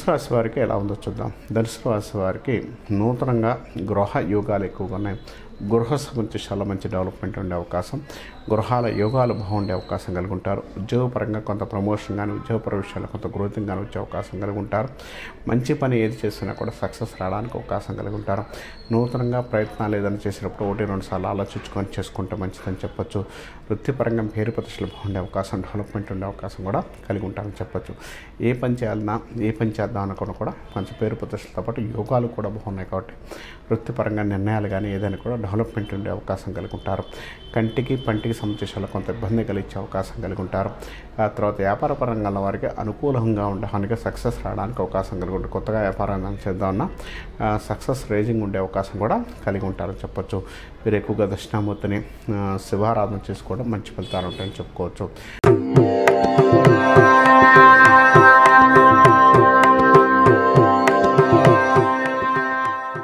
రాశి వారికి ఎలా ఉందో చూద్దాం. ధనుసు రాశి వారికి నూతనంగా గృహ యోగాలు ఎక్కువగా ఉన్నాయి. గృహ సంబంధించి చాలా మంచి డెవలప్మెంట్ ఉండే అవకాశం, గృహాల యోగాలు బాగుండే అవకాశం కలిగి ఉంటారు. ఉద్యోగపరంగా కొంత ప్రమోషన్ కానీ, ఉద్యోగపర విషయాల్లో కొంత గ్రోతింగ్ కానీ వచ్చే అవకాశం కలిగి ఉంటారు. మంచి పని ఏది చేసినా కూడా సక్సెస్ రావడానికి అవకాశం కలిగి ఉంటారు. నూతనంగా ప్రయత్నాలు ఏదైనా చేసినప్పుడు 1-2 సార్లు ఆలోచించుకొని చేసుకుంటే మంచిదని చెప్పొచ్చు. వృత్తిపరంగా పేరు ప్రతిష్టలు బాగుండే అవకాశం, డెవలప్మెంట్ ఉండే అవకాశం కూడా కలిగి ఉంటారని చెప్పొచ్చు. ఏ పని చేయాలన్నా, ఏ పని చేద్దాం అనుకున్నా కూడా మంచి పేరు ప్రతిష్టలతో పాటు యోగాలు కూడా బాగున్నాయి కాబట్టి వృత్తిపరంగా నిర్ణయాలు కానీ ఏదైనా కూడా డెవలప్మెంట్ ఉండే అవకాశం కలిగి ఉంటారు. కంటికి పంటికి సంబంధించిన కొంత ఇబ్బంది కలిగించే అవకాశం కలిగి ఉంటారు. ఆ తర్వాత వ్యాపార పరంగా వారికి అనుకూలంగా ఉండడానికి సక్సెస్ రావడానికి అవకాశం కలిగి ఉంటుంది. కొత్తగా వ్యాపారం చేద్దామన్నా సక్సెస్ రేజింగ్ ఉండే అవకాశం కూడా కలిగి ఉంటారని చెప్పొచ్చు. మీరు ఎక్కువగా దక్షిణామూర్తిని శివారాధన చేసుకోవడం మంచి ఫలితాలు ఉంటాయని చెప్పుకోవచ్చు.